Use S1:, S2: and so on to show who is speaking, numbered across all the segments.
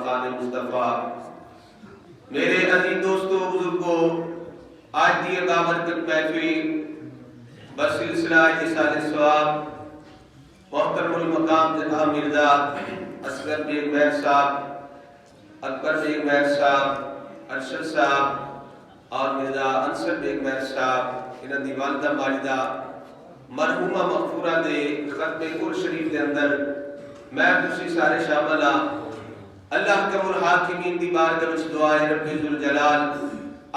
S1: مقام مصطفیٰ۔ میرے عزیز دوستو بزرگوں، آج کی بابرکت محفل بسلسلہ اِرشاد ثواب محترم المقام جناب مرزا اصغر بیگ مہر صاحب، اکبر بیگ مہر صاحب، ارشد صاحب اور مرزا انصر بیگ مہر صاحب انہاں دی والدہ ماجدہ مرحومہ مغفورہ دے ختم قرآن شریف دے اندر میں تسی سارے شامل ہاں۔ اللہ کم الحاکمین دی بارگاہ وچ دعا ہے رب ذوالجلال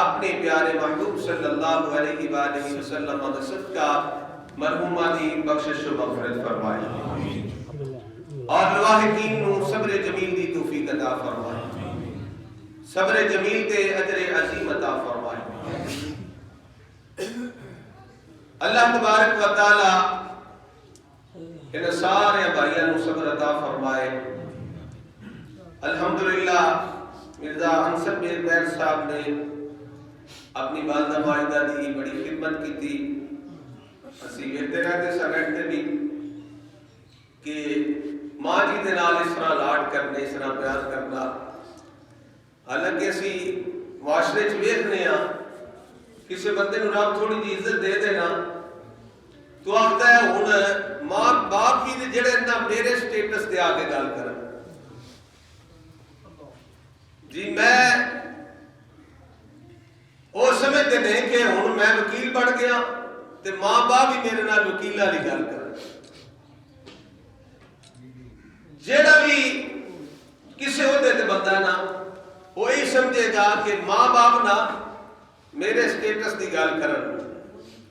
S1: اپنے پیارے محبوب صلی اللہ علیہ وآلہ وسلم دا صدقہ مرحومہ دی بخشش و مغفرت فرمائے اور لواحقین نو صبر جمیل دی توفیق عطا فرمائے، صبر جمیل تے اجر عظیم عطا فرمائے۔ اللہ تبارک و تعالی ان سارے بھائیوں نو صبر عطا فرمائے۔ الحمدللہ مرزا انصر بیگ مہر صاحب نے اپنی والدہ ماجدہ دی بڑی خدمت کی تھی۔ اسی ویکھتے رہتے سمجھتے بھی کہ ماں جی دے نال اس طرح لاڈ کرنے، اس طرح پیار کرنا، حالانکہ اسی معاشرے چ ویکھنے ہاں کسی بندے نو رب تھوڑی جی عزت دے دینا تو آختا ہے ہن ماں باپ بھی جڑے نہ میرے سٹیٹس تے آ کے گل کرن، جی میں وہ سمجھتے نہیں کہ ہن میں وکیل بن گیا تے ماں باپ بھی میرے نال وکیل والی گل کرن۔ جیڑا بھی کسی عہدے تے بندہ نا وہ یہ سمجھے گا کہ ماں باپ نا میرے سٹیٹس دی گل کرن،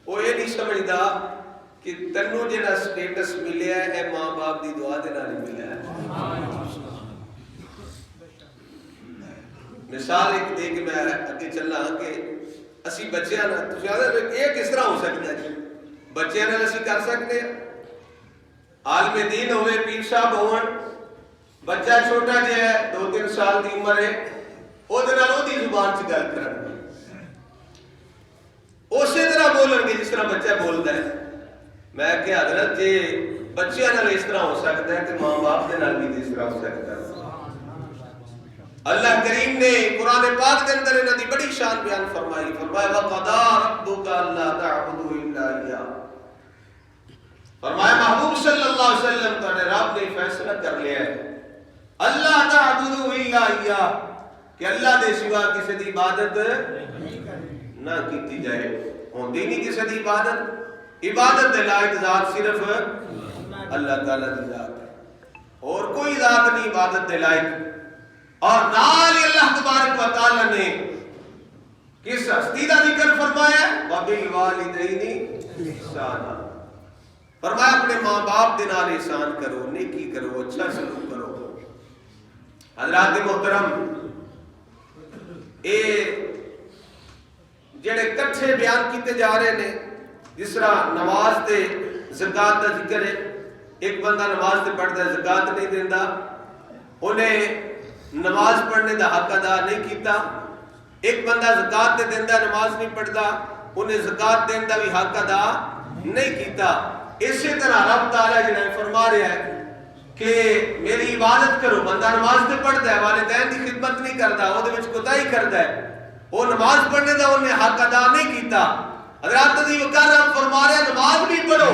S1: وہ یہ نہیں سمجھدا کہ تینوں جڑا سٹیٹس ملیا ہے اے ماں باپ دی دعا دے نال ملیا ہے۔ مثال ایک دے کہ میں اگے چلنا کہ اسی بچیاں نال تسی آخدے یہ کس طرح ہو سکتا ہے؟ بچیاں نال اسی کر سکتے ہیں، عالم دین ہوئے، پیر صاحب ہون، بچہ چھوٹا جہا ہے 2-3 سال دی عمر ہے، او دے نال او دی زبان چ گل کرن گے، اسی طرح بولن گے جس طرح بچہ بولدا ہے۔ میں کہ حضرت جی بچیاں نال اس طرح ہو سکتا ہے کہ ماں باپ دے نال بھی اس طرح ہو سکتا ہے۔ اللہ کریم نے قرآن پاک کے اندر انہاں دی بڑی شان بیان فرمائی، فرمایا وَقَضَىٰ رَبُّكَ أَلَّا تَعْبُدُوا إِلَّا إِيَّاهُ، فرمایا محبوب صلی اللہ علیہ وسلم تہاڈے رب نے فیصلہ کر لیا ہے اللہ تعبدوا إِلَّا إِيَّاهُ کہ اللہ دے سوا کسی دی عبادت نہ کیتی جائے۔ ہوندی نہیں کسی دی عبادت دے لائق ذات صرف اللہ تعالیٰ دی ذات ہے، اور کوئی ذات نہیں عبادت دے لائق۔ اور نال اللہ تبارک و تعالیٰ نے کس ہستی کا ذکر فرمایا ہے وَبِالْوَالِدَيْنِ إِحْسَانًا، فرمایا اپنے ماں باپ دے نال احسان کرو، نیکی کرو، اچھا سلوک کرو۔ حضرات محترم، اے جڑے کٹھے بیان کیتے جا رہے ہیں، جس طرح نماز تے زکات کا ذکر ہے، ایک بندہ نماز تے پڑھتا ہے زکات نہیں دیندا، انہیں نماز پڑھنے دا حق ادا نہیں کیتا۔ ایک بندہ زکات تے دیندا نماز نہیں پڑھتا، انہیں زکات دین دا بھی حق ادا نہیں کیتا۔ اسی طرح رب تعالیٰ جنہیں فرما رہا ہے کہ میری عبادت کرو، بندہ نماز تے پڑھتا ہے والدین دی خدمت نہیں کرتا، وہ دے وچ کوتاہی کرتا ہے، وہ نماز پڑھنے دا انہیں حق ادا نہیں کیتا۔ حضرات عزیز مکرم فرما رہے ہیں نماز بھی پڑھو،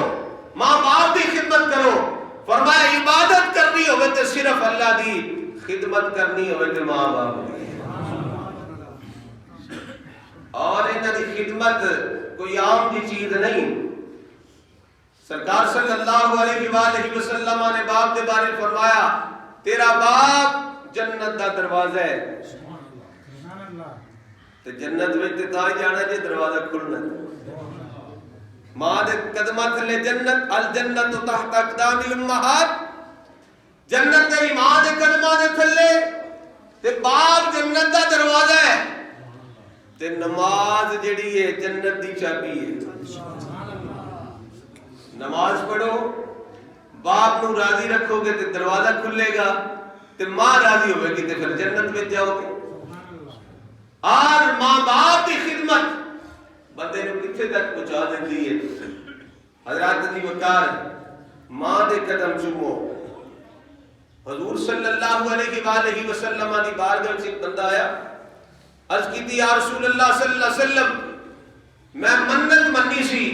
S1: ماں باپ دی خدمت کرو، فرمایا عبادت کرنی ہوئے تے صرف اللہ دی خدمت کرنی ہوئے تے ماں باپ دی، اور انہاں دی خدمت کوئی عام دی چیز نہیں۔ سرکار صلی اللہ علیہ وآلہ وسلم نے باپ دے بارے فرمایا تیرا باپ جنت دا دروازہ ہے، تے جنت وچ تے تاں جانا جے دروازہ کھلنا، ماں دے قدماں تھلے جنت، الجنت تحت اقدام الامہات، جنت تیری ماں دے قدماں دے تھلے تے باپ جنت دا دروازہ ہے، تے نماز جڑی ہے جنت دی چابی ہے۔ نماز پڑھو، باپ نو راضی رکھو گے تے دروازہ کھلے گا، تے ماں راضی ہوئے گی تے پھر جنت میں جاؤ گے۔ اور ماں باپ کی خدمت بندے نو کتھے تک پہنچا دیتی ہے۔ حضرات دی وقار ماں دے قدم چومو، حضور صلی اللہ علیہ وآلہ وسلم دی بارگاہ وچ ایک بندہ آیا، عرض کیتی یا رسول اللہ صلی اللہ علیہ وسلم میں منت منی سی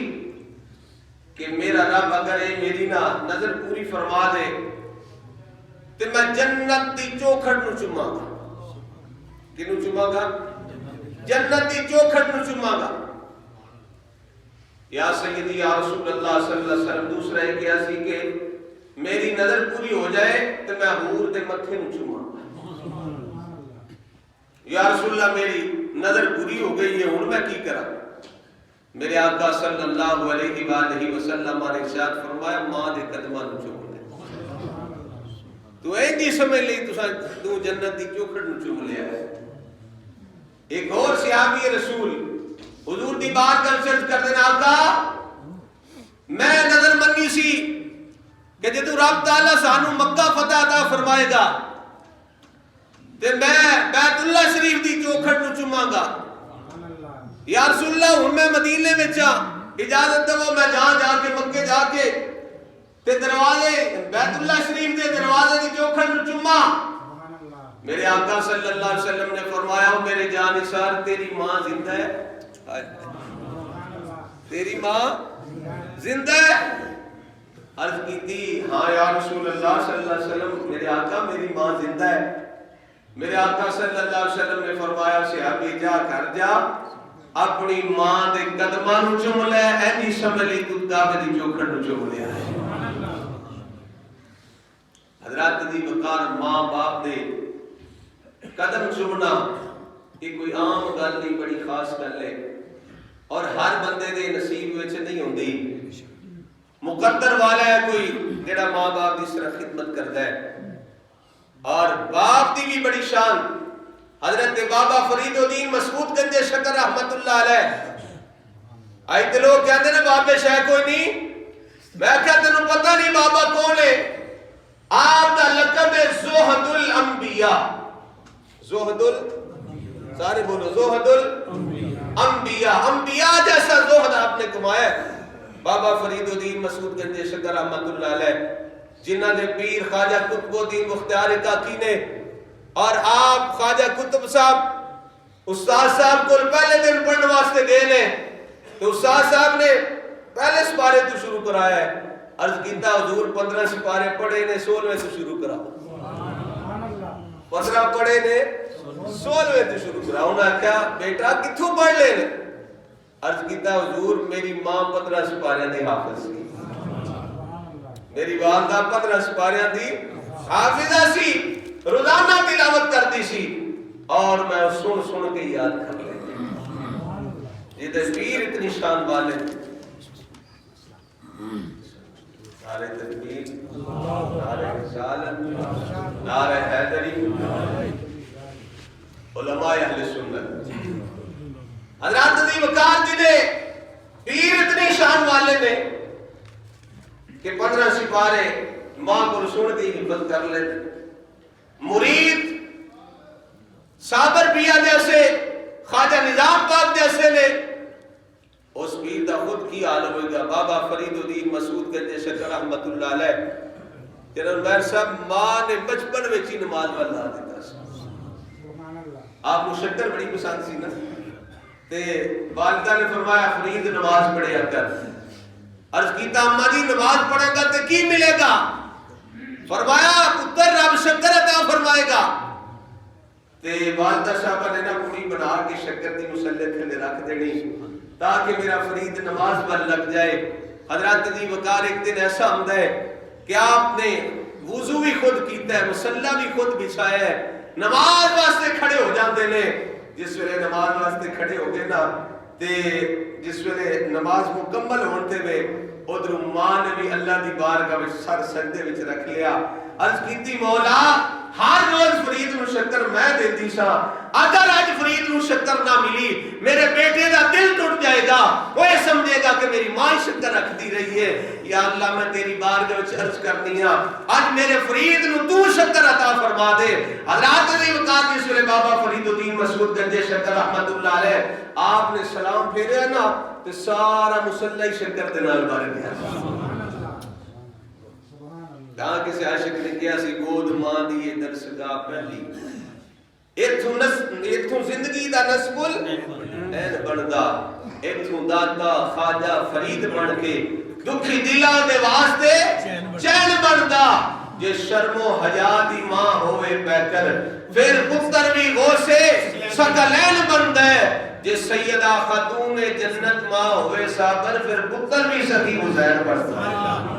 S1: کہ میرا رب اگر اے میری نا نظر پوری فرما دے تے میں جنت دی چوکھٹ نو چوماں گا۔ کینو چوماں گا؟ جنت دی چوکھٹ نو چوماں گا۔ یا سیدی یا رسول اللہ صلی اللہ علیہ وسلم دوسرا یہ کیا سی کہ میری نظر پوری ہو جائے تو میں حور دے متھے نو چوماں گا۔ یا رسول اللہ میری نظر پوری ہو گئی ہے، ہن میں کی کراں؟ میرے آقا صلی اللہ علیہ وآلہ وسلم نے ارشاد فرمایا ماں دے قدماں نو چوم لے۔ تو اینجی سمجھ لئی تو جنت دی چوکھٹ نو چوم لیا ہے۔ ایک اور صحابی رسول حضور دی بات کر چرچ کر دینا آقا میں نظر منی سی کہ جدو رب تعالیٰ سانو مکہ فتح عطا فرمائے گا تے میں بیت اللہ شریف دی چوکھٹ نو چوماں گا۔ یا رسول اللہ ہن میں مدینے وچ اجازت دو میں جا کے مکے جا کے تے دروازے بیت اللہ شریف دے دروازے دی چوکھٹ نو چوماں۔ میرے آقا صلی اللہ علیہ وسلم نے فرمایا میرے جان نثار تیری ماں زندہ ہے؟ تیری ماں زندہ ہے؟ عرض کی تھی ہاں یا رسول اللہ صلی اللہ علیہ وسلم میرے آقا میری ماں زندہ ہے۔ میرے آقا صلی اللہ علیہ وسلم نے فرمایا صحابی جا کر جا اپنی ماں دے قدماں نو چوم لے، اینی سمجھ لی تو کعبے دی چوکھٹ نو چوم لیا ہے۔ حضرات دی وقار ماں باپ دے قدم چومنا یہ کوئی عام گل نہیں، بڑی خاص گل ہے اور ہر بندے دے نصیب وچ نہیں ہوندی۔ مقدر والا ہے کوئی جڑا ماں باپ دی اس طرح خدمت کرتا ہے۔ اور باپ دی بھی بڑی شان، حضرت بابا فرید الدین مسعود گنج شکر رحمت اللہ علیہ آئی تے لوگ کہتے ہیں بابے شاہ کوئی نہیں، میں کہتے ہیں پتہ نہیں بابا کون ہے؟ آپ دا لقب ہے زہد الانبیاء۔ زہد سارے بولو زہد الانبیاء، انبیاء جیسا زہد آپ نے کمایا ہے۔ بابا فرید الدین مسعود گنج شکر رحمت اللہ علیہ جنہ نے پیر خواجہ قطب الدین مختار کاکی نے اور آپ خواجہ قطب صاحب استاد صاحب کو پہلے دن پڑھنے واسطے گئے نے تو استاد صاحب نے پہلے سپارے تو شروع کرایا ہے۔ عرض کیتا حضور 15 سپارے پڑھے نے 16ویں سے شروع کرا، 15 پڑھے نے 16ویں سے شروع کرا۔ انہوں نے کہا بیٹا کتھوں پڑھ لے نے؟ عرض کیتا حضور میری ماں 15 سپاریاں دی حافظ سی، میری والدہ 15 سپاریاں دی حافظہ سی، روزانہ تلاوت کرتی سی اور میں سن سن کے یاد کر لیتے۔ یہ تصویر اتنی شان والے نعرہ تکبیر، نعرہ رسالت، نعرہ حیدری، علماء اہل سنت حضرات دی وقار جنہیں پیر اتنی شان والے نے کہ 15 سپارے ماں کو سن کے حفظ کر لیتے۔ مرید صابر پیا جیسے خواجہ نظام پاک جیسے نے اس پیر دا خود کی عالم ہوئے گا۔ بابا فرید الدین مسعود گنج شکر رحمت اللہ علیہ جنہوں میر صاحب ماں نے بچپن میں چی نماز والا دیتا سی، آپ مشکر بڑی پسند سی نا تے والدہ نے فرمایا فرید نماز پڑھے کر۔ عرض کیتا اماں جی نماز پڑھے گا تے کی ملے گا؟ فرمایا پتر رب شکر عطا فرمائے گا۔ تے والدہ صاحبہ نے نا کڑی بنا کے شکر دی مسلح تھلے رکھ دینی تاکہ میرا فرید نماز پر لگ جائے۔ حضرات دی وقار ایک دن ایسا ہمدا ہے کہ آپ نے وضو بھی خود کیتا ہے، مسلح بھی خود بچھایا ہے، نماز واسطے کھڑے ہو جاتے نے۔ جس ویلے نماز واسطے کھڑے ہو گئے نا تے جس ویلے نماز مکمل ہوتے ہوئے ادھر ماں نے بھی اللہ دی بارگاہ وچ سر سجدے وچ رکھ لیا۔ عرض کیتی مولا ہر روز فرید نو شکر میں دیتی سا، اگر آج فرید نو شکر نہ ملی میرے بیٹے دا دل ٹوٹ جائے گا، وہ یہ سمجھے گا کہ میری ماں شکر رکھتی رہی ہے۔ یا اللہ میں تیری بارگاہ وچ عرض کرنی ہاں آج میرے فرید نو تو شکر عطا فرما دے۔ حضرات دی وقار جس ویلے بابا فرید الدین مسعود گنج شکر رحمت اللہ علیہ آپ نے سلام پھیریا نا تو سارا مسلح شکر دے نال بھر گیا۔ کہاں کسی عاشق نے کیا سی گود ماں دی درسگاہ پہلی ایتھوں زندگی دا نسب العین بندا ایتھوں داتا خواجہ فرید بن کے دکھی دلاں دے واسطے چین بندا جے شرم و حیا دی ماں ہوئے پیکر پھر پتر بھی غوثے ثقلین بندا ہے جے سیدہ خاتون جنت ماں ہوئے صابر پھر پتر بھی سخی حسین بندا ہے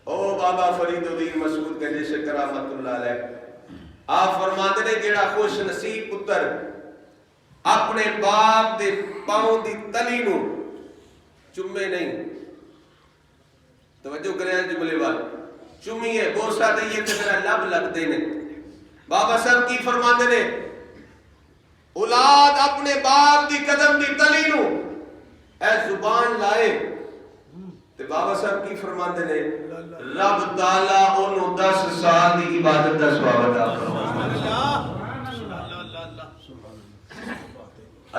S1: او بابا فرید الدین مسعود کے جیسے کرامت اللہ علیہ آپ فرماتے نے جیڑا خوش نصیب پتر اپنے باپ دے پاؤں دی تلی نو چمے نہیں توجہ کریں جملے والے چمیے بوسا دئیے تے میرا لب لگتے نے بابا صاحب کی فرماتے نے اولاد اپنے باپ دی قدم دی تلی نو اے زبان لائے تے بابا صاحب کی فرماتے نے رب تعالیٰ انہوں 10 سال دی عبادت دا ثواب عطا فرمائے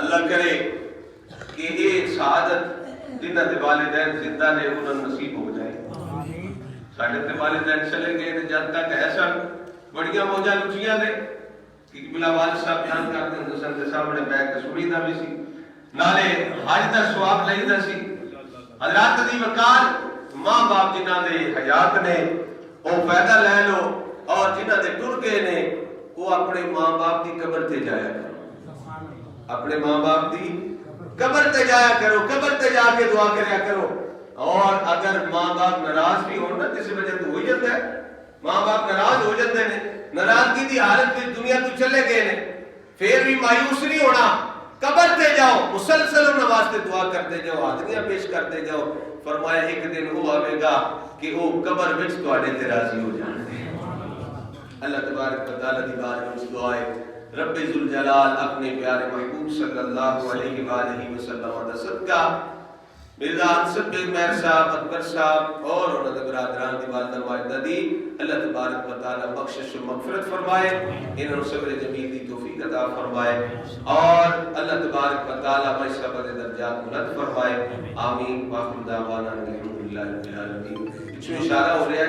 S1: اللہ کرے کہ یہ سعادت جنہ دے والدین زندہ نے انہوں نصیب ہو جائے ساڑھے تے والدین چلے گئے تے جب تک ایسا بڑیاں موجہ لچیاں دے کہ بلا والد صاحب بیان کرتے ہیں دوسرے دے سامنے بیٹھ کے سنی دا بھی سی نالے حج دا ثواب لئی دا سی حضرات دی وقار ماں باپ جنہ دے حیات نے وہ فائدہ لے لو اور جنہ دے ٹر گئے نے وہ اپنے ماں باپ دی قبر تے جایا کرو اپنے ماں باپ دی قبر تے جایا کرو قبر تے جا کے دعا کریا کرو اور اگر ماں باپ ناراض بھی ہو نا کسی وجہ تو ہو جاتا ہے ماں باپ ناراض ہو جاتے ہیں ناراضگی دی حالت میں دنیا تو چلے گئے نے پھر بھی مایوس نہیں ہونا قبر تے جاؤ مسلسل انہاں واسطے دعا کرتے جاؤ حاضریاں پیش کرتے جاؤ فرمایا ایک دن وہ آوے گا کہ وہ قبر وچ تواڈے تے راضی ہو جان گے اللہ تبارک و تعالی دی بارگاہ وچ دعا ہے رب ذوالجلال اپنے پیارے محبوب صلی اللہ علیہ وآلہ وسلم دا صدقہ مرزا انصر بن مہر صاحب اکبر صاحب اور انہوں نے برادران دی والدہ ماجدہ دی اللہ تبارک و تعالی بخشش و مغفرت فرمائے انہوں صبر جمیل دی توفیق عطا فرمائے اور اللہ تبارک و تعالی مشرب درجات بلند فرمائے آمین واخر دعوانا الحمدللہ رب العالمین. اس میں اشارہ ہو رہا ہے